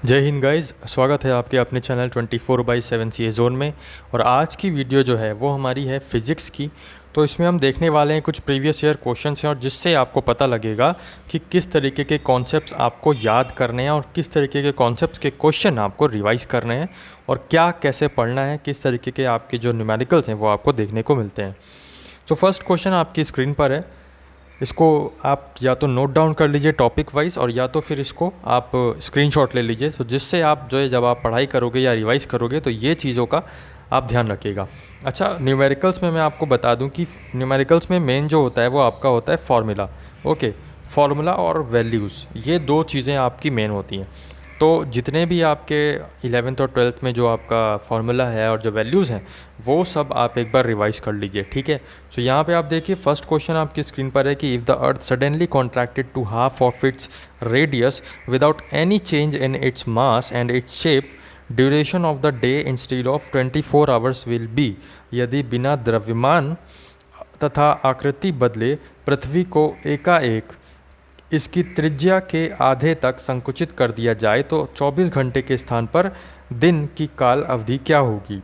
जय हिंद गाइस, स्वागत है आपके अपने चैनल 24/7 सी ए जोन में। और आज की वीडियो जो है वो हमारी है फिज़िक्स की। तो इसमें हम देखने वाले हैं कुछ प्रीवियस ईयर क्वेश्चंस हैं और जिससे आपको पता लगेगा कि किस तरीके के कॉन्सेप्ट्स आपको याद करने हैं और किस तरीके के कॉन्सेप्ट्स के क्वेश्चन आपको रिवाइज़ करने हैं और क्या कैसे पढ़ना है, किस तरीके के आपके जो न्यूमेरिकल्स हैं वो आपको देखने को मिलते हैं। तो फर्स्ट क्वेश्चन आपकी स्क्रीन पर है। इसको आप या तो नोट डाउन कर लीजिए टॉपिक वाइज और या तो फिर इसको आप स्क्रीनशॉट ले लीजिए, तो जिससे आप जो है जब आप पढ़ाई करोगे या रिवाइज करोगे तो ये चीज़ों का आप ध्यान रखिएगा। अच्छा, न्यूमेरिकल्स में मैं आपको बता दूं कि न्यूमेरिकल्स में मेन जो होता है वो आपका होता है फार्मूला। ओके, फार्मूला और वैल्यूज़, ये दो चीज़ें आपकी मेन होती हैं। तो जितने भी आपके 11th और 12th में जो आपका फार्मूला है और जो वैल्यूज़ हैं वो सब आप एक बार रिवाइज कर लीजिए, ठीक है। तो यहाँ पे आप देखिए फर्स्ट क्वेश्चन आपकी स्क्रीन पर है कि if the earth suddenly contracted to half of its radius without any change in its mass and its shape, duration of the day instead of 24 hours will be. यदि बिना द्रव्यमान तथा आकृति बदले पृथ्वी को एकाएक इसकी त्रिज्या के आधे तक संकुचित कर दिया जाए तो 24 घंटे के स्थान पर दिन की काल अवधि क्या होगी।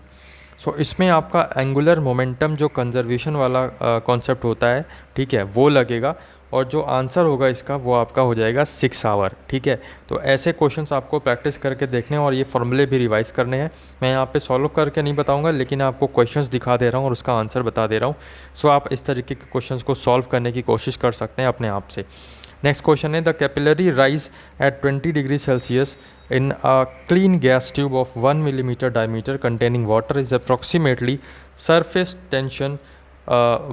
सो इसमें आपका एंगुलर मोमेंटम जो कंजर्वेशन वाला कॉन्सेप्ट होता है, ठीक है, वो लगेगा और जो आंसर होगा इसका वो आपका हो जाएगा 6 आवर, ठीक है। तो ऐसे क्वेश्चंस आपको प्रैक्टिस करके देखने हैं और ये फॉर्मूले भी रिवाइज करने हैं। मैं यहाँ पे सॉल्व करके नहीं बताऊँगा, लेकिन आपको क्वेश्चंस दिखा दे रहा हूँ और उसका आंसर बता दे रहा हूँ। सो आप इस तरीके के क्वेश्चंस को सॉल्व करने की कोशिश कर सकते हैं अपने आप से। नेक्स्ट क्वेश्चन है the capillary rise at 20 degree Celsius in a clean gas tube of 1 millimeter diameter containing water is approximately surface tension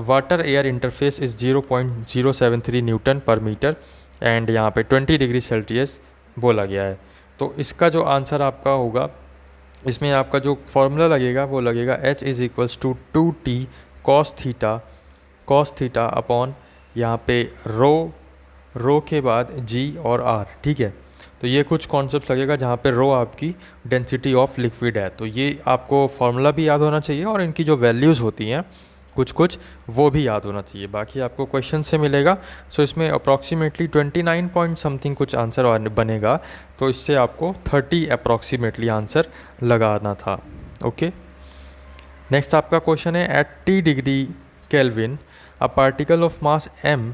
water air interface is 0.073 Newton पर मीटर एंड यहाँ पे 20 डिग्री सेल्सियस बोला गया है। तो इसका जो आंसर आपका होगा, इसमें आपका जो फॉर्मूला लगेगा वो लगेगा H is equals to 2t cos theta upon यहाँ पे रो के बाद G और R, ठीक है। तो ये कुछ कॉन्सेप्ट लगेगा जहाँ पे रो आपकी डेंसिटी ऑफ लिक्विड है। तो ये आपको फार्मूला भी याद होना चाहिए और इनकी जो वैल्यूज़ होती हैं कुछ कुछ वो भी याद होना चाहिए। बाकी आपको क्वेश्चन से मिलेगा। सो इसमें अप्रॉक्सीमेटली 29 पॉइंट समथिंग कुछ आंसर बनेगा, तो इससे आपको 30 अप्रॉक्सीमेटली आंसर लगाना था। ओके, नेक्स्ट आपका क्वेश्चन है at T degree kelvin a particle of mass m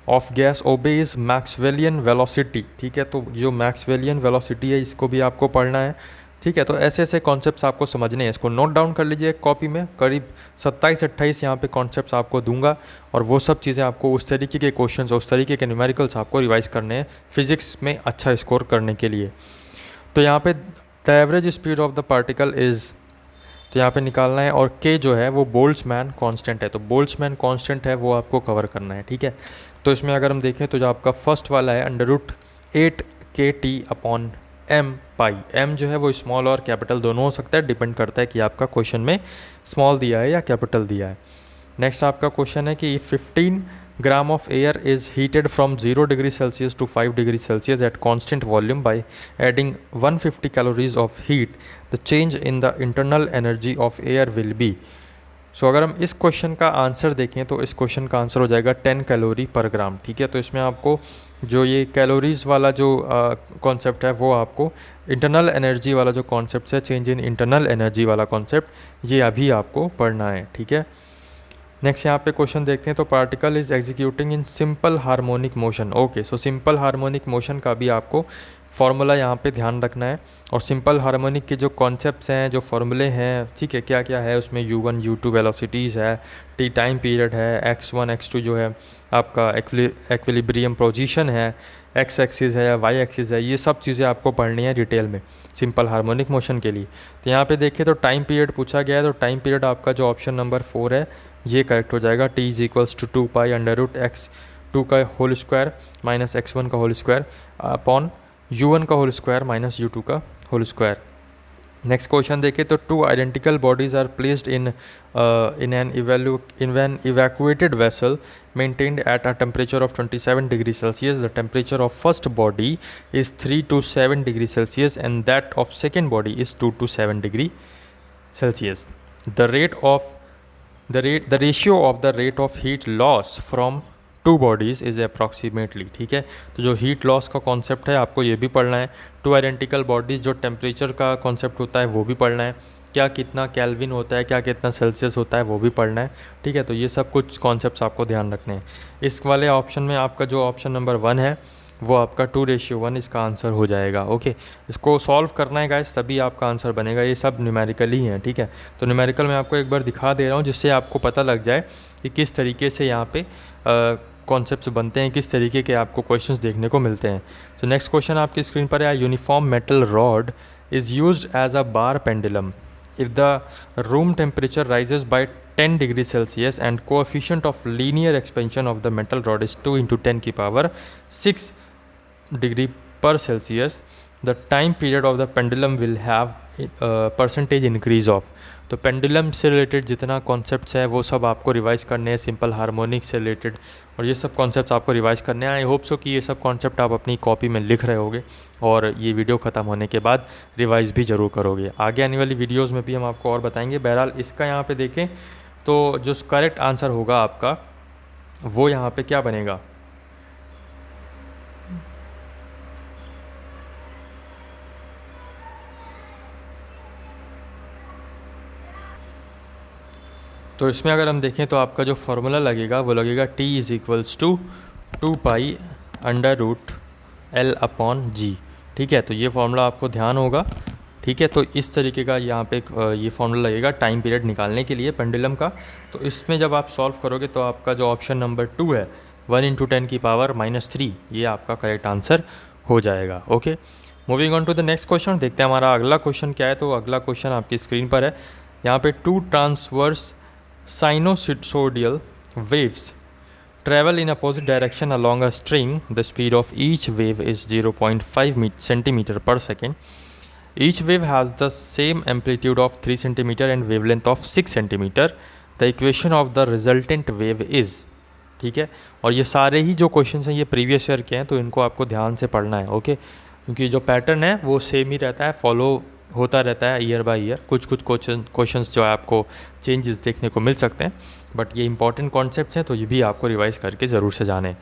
of gas obeys Maxwellian velocity, ठीक है। तो जो मैक्सवेलियन वेलोसिटी है इसको भी आपको पढ़ना है, ठीक है। तो ऐसे ऐसे कॉन्सेप्ट्स आपको समझने हैं, इसको नोट डाउन कर लीजिए एक कॉपी में। करीब 27-28 यहाँ पे कॉन्सेप्ट्स आपको दूंगा और वो सब चीज़ें आपको उस तरीके के क्वेश्चंस, उस तरीके के न्यूमेरिकल्स आपको रिवाइज करने हैं फिजिक्स में अच्छा स्कोर करने के लिए। तो यहाँ पे the average speed of the particle is, तो यहाँ पे निकालना है और k जो है वो बोल्ट्जमैन कांस्टेंट है। तो बोल्ट्जमैन कांस्टेंट है वो आपको कवर करना है, ठीक है। तो इसमें अगर हम देखें तो जो आपका फर्स्ट वाला है √8 kT अपॉन m पाई। m जो है वो स्मॉल और कैपिटल दोनों हो सकता है, डिपेंड करता है कि आपका क्वेश्चन में स्मॉल दिया है या कैपिटल दिया है। नेक्स्ट आपका क्वेश्चन है कि 15 gram of air is heated from 0 degree Celsius to 5 degree Celsius at constant volume by adding 150 calories of heat, the change in the internal energy of air will be. So अगर हम इस question का answer देखें तो इस question का answer हो जाएगा 10 कैलोरी पर ग्राम, ठीक है। तो इसमें आपको जो ये कैलोरीज वाला जो कॉन्सेप्ट है वो आपको इंटरनल एनर्जी वाला जो कॉन्सेप्ट है, चेंज इन इंटरनल एनर्जी वाला कॉन्सेप्ट, ये अभी आपको पढ़ना है, ठीक है। नेक्स्ट यहाँ पे क्वेश्चन देखते हैं तो particle is executing in simple harmonic motion. Okay, so simple harmonic motion का भी आपको फॉर्मूला यहाँ पे ध्यान रखना है और सिंपल हार्मोनिक के जो कॉन्सेप्ट्स हैं, जो फॉर्मूले हैं, ठीक है, क्या क्या है उसमें u1 u2 वेलोसिटीज़ है, t टाइम पीरियड है, x1 x2 जो है आपका एक्विलिब्रियम पोजीशन है, x एक्सिस है या y एक्सिस है, ये सब चीज़ें आपको पढ़नी है डिटेल में सिंपल हार्मोनिक मोशन के लिए। तो यहाँ पे देखिए तो टाइम पीरियड पूछा गया है, तो टाइम पीरियड आपका जो ऑप्शन नंबर 4 है ये करेक्ट हो जाएगा। t is equals to 2 pi √x2 का होल स्क्वायर माइनस x1 का होल स्क्वायर अपॉन u1 का होल स्क्वायर माइनस u2 का होल स्क्वायर। नेक्स्ट क्वेश्चन देखें तो two identical bodies are placed in an evacuated vessel maintained at a temperature of 27 degree Celsius. The temperature of first body is 3 to 7 degree Celsius and that of second body is 2 to 7 degree Celsius. The ratio of the rate of heat loss from two bodies is approximately, ठीक है। तो जो heat loss का concept है आपको ये भी पढ़ना है। टू आइडेंटिकल बॉडीज़ जो टेम्परेचर का कॉन्सेप्ट होता है वो भी पढ़ना है। क्या कितना केल्विन होता है, क्या कितना सेल्सियस होता है वो भी पढ़ना है, ठीक है। तो ये सब कुछ कॉन्सेप्ट्स आपको ध्यान रखने हैं। इस वाले ऑप्शन में आपका जो ऑप्शन नंबर 1 है वो आपका 2:1 इसका आंसर हो जाएगा। ओके, इसको सॉल्व करना है गाइस, तभी आपका आंसर बनेगा। ये सब न्यूमेरिकल ही हैं, ठीक है। तो न्यूमेरिकल मैं आपको एक बार दिखा दे रहा हूँ जिससे आपको पता लग जाए कि किस तरीके से यहाँ पे कॉन्सेप्ट्स बनते हैं, किस तरीके के आपको क्वेश्चंस देखने को मिलते हैं। तो नेक्स्ट क्वेश्चन आपकी स्क्रीन पर है, uniform metal rod is used as a bar pendulum if the room temperature rises by 10 degree Celsius and coefficient of linear expansion of the metal rod is 2 into 10 की power 6 degree per Celsius, the time period of the pendulum will have percentage increase of। तो pendulum से related जितना concepts है वो सब आपको revise करने हैं, सिंपल हार्मोनिक से रिलेटेड, और ये सब कॉन्सेप्ट्स आपको रिवाइज करने हैं। आई होप सो कि ये सब कॉन्सेप्ट आप अपनी कॉपी में लिख रहे होगे और ये वीडियो ख़त्म होने के बाद रिवाइज भी ज़रूर करोगे। आगे आने वाली वीडियोज़ में भी हम आपको और बताएंगे। बहरहाल इसका यहाँ पे देखें तो जो करेक्ट आंसर होगा आपका वो यहाँ पे क्या बनेगा, तो इसमें अगर हम देखें तो आपका जो फॉर्मूला लगेगा वो लगेगा T=2π√L/G, ठीक है। तो ये फार्मूला आपको ध्यान होगा, ठीक है। तो इस तरीके का यहाँ पे ये फार्मूला लगेगा टाइम पीरियड निकालने के लिए पेंडुलम का। तो इसमें जब आप सॉल्व करोगे तो आपका जो ऑप्शन नंबर 2 है 1 × 10⁻³ ये आपका करेक्ट आंसर हो जाएगा। Okay, moving on to the next question, देखते हैं हमारा अगला क्वेश्चन क्या है। तो अगला क्वेश्चन आपकी स्क्रीन पर है। यहाँ पे 2 transverse sinusoidal waves travel in opposite direction along a string. The speed of each wave is 0.5 centimeter per second. Each wave has the same amplitude of 3 centimeter and wavelength of 6 centimeter. The equation of the resultant wave is, ठीक है। और ये सारे ही जो question हैं ये previous year के हैं, तो इनको आपको ध्यान से पढ़ना है। ओके, क्योंकि जो पैटर्न है वो सेम ही रहता है, फॉलो होता रहता है ईयर बाय ईयर। कुछ क्वेश्चंस जो है आपको चेंजेस देखने को मिल सकते हैं, बट ये इंपॉर्टेंट कॉन्सेप्ट्स हैं तो ये भी आपको रिवाइज करके ज़रूर से जाने।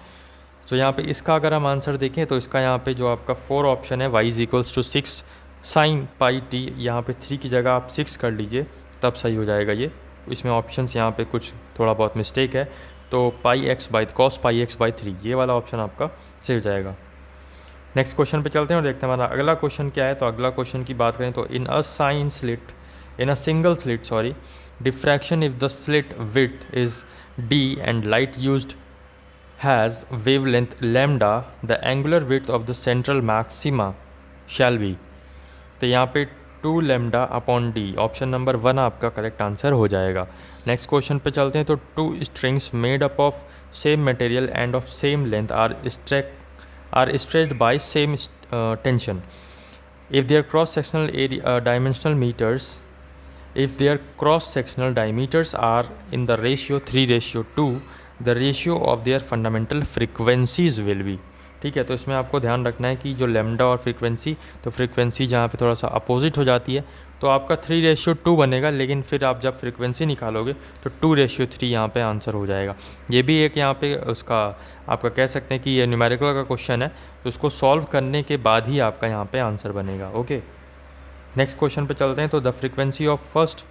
तो यहाँ पे इसका अगर हम आंसर देखें तो इसका यहाँ पे जो आपका 4 ऑप्शन है y=6 sin πt, यहाँ पे 3 की जगह आप 6 कर लीजिए तब सही हो जाएगा ये। इसमें ऑप्शंस यहाँ पे कुछ थोड़ा बहुत मिस्टेक है, तो cos πx/3 ये वाला ऑप्शन आपका सही हो जाएगा। नेक्स्ट क्वेश्चन पे चलते हैं और देखते हैं हमारा अगला क्वेश्चन क्या है। तो अगला क्वेश्चन की बात करें तो in a single slit diffraction if the slit width is d and light used has wavelength lambda, the angular width of the central maxima shall be. तो यहाँ पे 2 λ/d, ऑप्शन नंबर 1 आपका करेक्ट आंसर हो जाएगा। Next question पे चलते हैं। तो 2 strings made up of same material end of same length are stretched by same tension. If their cross-sectional diameters are in the ratio 3:2, the ratio of their fundamental frequencies will be, ठीक है। तो इसमें आपको ध्यान रखना है कि जो लैम्डा और फ्रीक्वेंसी, तो फ्रीक्वेंसी जहाँ पे थोड़ा सा अपोजिट हो जाती है तो आपका 3:2 बनेगा, लेकिन फिर आप जब फ्रीक्वेंसी निकालोगे तो 2:3 यहाँ पे आंसर हो जाएगा। ये भी एक यहाँ पे उसका आपका कह सकते हैं कि ये न्यूमेरिकल का क्वेश्चन है, तो उसको सॉल्व करने के बाद ही आपका यहाँ पे आंसर बनेगा। ओके, नेक्स्ट क्वेश्चन पे चलते हैं। तो the frequency of first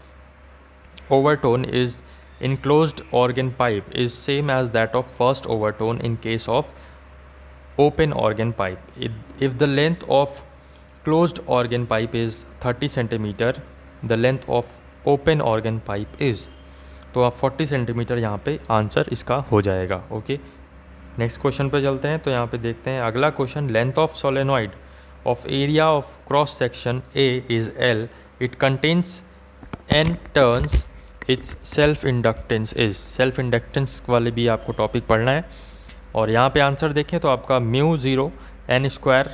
overtone is in closed organ pipe is same as that of first overtone in case of open organ pipe. If the length of closed organ pipe is 30 centimeter, the length of open organ pipe is, तो आप 40 centimetre यहाँ पे answer इसका हो जाएगा। Okay, next question पे चलते हैं। तो यहाँ पे देखते हैं अगला question, length of solenoid of area of cross section A is L, it contains n turns, its self inductance is, self inductance वाले भी आपको टॉपिक पढ़ना है। और यहाँ पे आंसर देखें तो आपका μ0 n²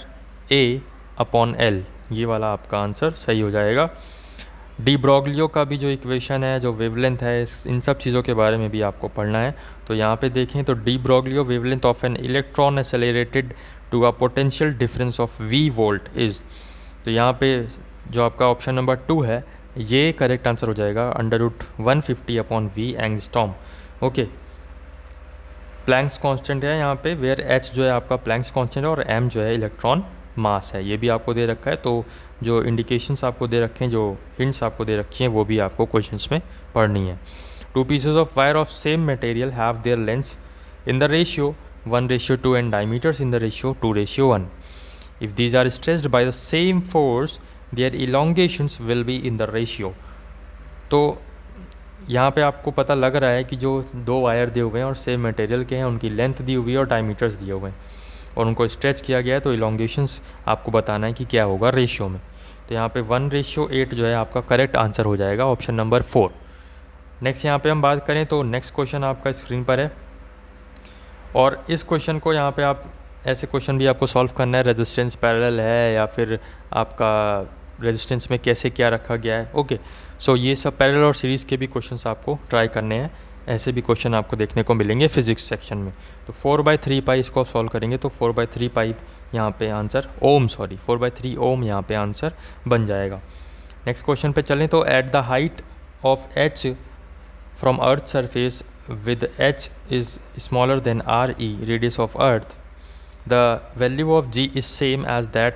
A/L, ये वाला आपका आंसर सही हो जाएगा। डी ब्रोगलियो का भी जो इक्वेशन है, जो वेवलेंथ है, इन सब चीज़ों के बारे में भी आपको पढ़ना है। तो यहाँ पे देखें तो de Broglie wavelength of an electron accelerated to a potential difference of v volt is, तो यहाँ पे जो आपका ऑप्शन नंबर 2 है ये करेक्ट आंसर हो जाएगा, √150/v angstrom. Okay, Planck's constant है यहाँ पे, वेयर h जो है आपका प्लैंक्स कांस्टेंट है और m जो है इलेक्ट्रॉन मास है, ये भी आपको दे रखा है। तो जो इंडिकेशंस आपको दे रखे हैं, जो हिंट्स आपको दे रखी हैं, वो भी आपको क्वेश्चंस में पढ़नी है। 2 pieces of wire of same material have their lengths in the ratio 1:2 and diameters in the ratio 2:1. If these are stretched by the same force, their elongations will be in the ratio. तो यहाँ पे आपको पता लग रहा है कि जो 2 वायर दिए हुए हैं और सेम मटेरियल के हैं, उनकी लेंथ दी हुई है और डायमीटर्स दिए हुए हैं और उनको स्ट्रेच किया गया है, तो इलोंगेशंस आपको बताना है कि क्या होगा रेशियो में। तो यहाँ पे 1:8 जो है आपका करेक्ट आंसर हो जाएगा, ऑप्शन नंबर 4। नेक्स्ट यहाँ पे हम बात करें तो नेक्स्ट क्वेश्चन आपका स्क्रीन पर है और इस क्वेश्चन को यहाँ पे आप ऐसे क्वेश्चन भी आपको सॉल्व करना है, रेजिस्टेंस पैरेलल है या फिर आपका रेजिस्टेंस में कैसे क्या रखा गया है। ओके, सो ये सब पैरेलल और सीरीज़ के भी क्वेश्चंस आपको ट्राई करने हैं, ऐसे भी क्वेश्चन आपको देखने को मिलेंगे फिजिक्स सेक्शन में। तो 4/3 पाई इसको आप सॉल्व करेंगे तो 4/3 पाई यहाँ पे आंसर 4/3 ओम यहाँ पे आंसर बन जाएगा। नेक्स्ट क्वेश्चन पे चलें तो at the height of h from earth surface with h is smaller than re radius of earth, the value of g is same as that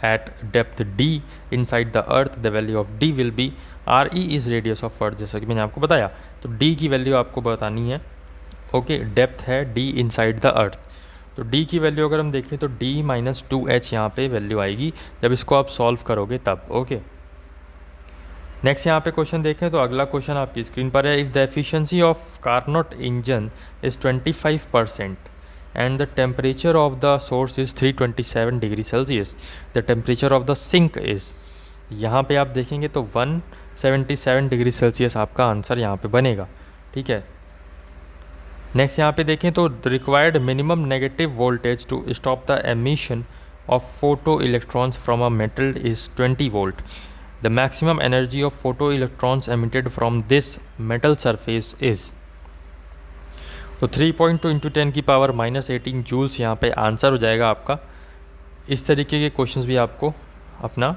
at depth d inside the earth, the value of d will be re is radius of earth, जैसा कि मैंने आपको बताया। तो d की value आपको बतानी है। ओके, डेप्थ है d इनसाइड द अर्थ, तो d की वैल्यू अगर हम देखें तो d - 2h यहाँ पे वैल्यू आएगी जब इसको आप सॉल्व करोगे तब। ओके, नेक्स्ट यहाँ पे क्वेश्चन देखें तो अगला क्वेश्चन आपकी स्क्रीन पर है। If the efficiency of Carnot engine is 25% and the temperature of the source is 327 degree Celsius, the temperature of the sink is, यहाँ पे आप देखेंगे तो 177 डिग्री सेल्सियस आपका आंसर यहाँ पे बनेगा। ठीक है, नेक्स्ट यहाँ पे देखें तो required minimum negative voltage to stop the emission of photo electrons from a metal is 20 volt, the maximum energy of photoelectrons emitted from this metal surface is, तो 3.2 × 10⁻⁻18 जूल्स यहाँ पे आंसर हो जाएगा आपका। इस तरीके के क्वेश्चंस भी आपको अपना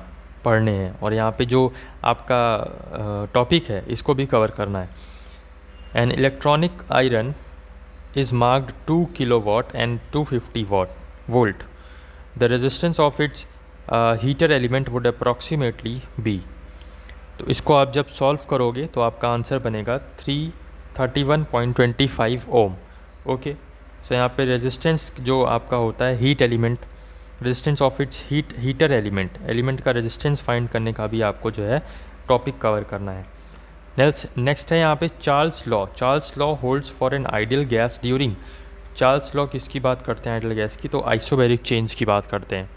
पढ़ने हैं और यहाँ पे जो आपका टॉपिक है इसको भी कवर करना है। An electronic iron is marked 2 kilowatt and 250 volt, the resistance of its heater element would approximately be, तो इसको आप जब सॉल्व करोगे तो आपका आंसर बनेगा 331.25 ओम। ओके, सो यहाँ पे रेजिस्टेंस जो आपका होता है heat element, resistance of its heater element का रेजिस्टेंस फाइंड करने का भी आपको जो है टॉपिक कवर करना है। नेक्स्ट है यहाँ पे Charles law holds for an ideal gas during, Charles law किसकी बात करते हैं आइडियल गैस की, तो आइसोबैरिक चेंज की बात करते हैं।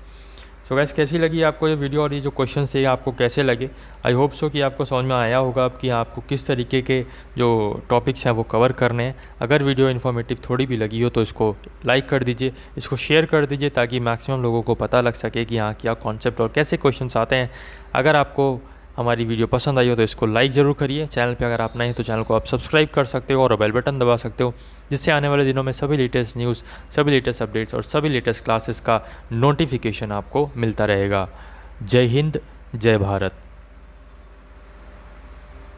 सो गैस कैसी लगी आपको ये वीडियो और ये जो क्वेश्चंस थे आपको कैसे लगे? आई होप सो कि आपको समझ में आया होगा कि आपको किस तरीके के जो टॉपिक्स हैं वो कवर करने हैं। अगर वीडियो इन्फॉर्मेटिव थोड़ी भी लगी हो तो इसको लाइक कर दीजिए, इसको शेयर कर दीजिए ताकि मैक्सिमम लोगों को पता लग सके कि यहाँ क्या कॉन्सेप्ट और कैसे क्वेश्चंस आते हैं। अगर आपको हमारी वीडियो पसंद आई हो तो इसको लाइक ज़रूर करिए। चैनल पे अगर आप नए हैं तो चैनल को आप सब्सक्राइब कर सकते हो और बेल बटन दबा सकते हो, जिससे आने वाले दिनों में सभी लेटेस्ट न्यूज़, सभी लेटेस्ट अपडेट्स और सभी लेटेस्ट क्लासेस का नोटिफिकेशन आपको मिलता रहेगा। जय हिंद, जय भारत।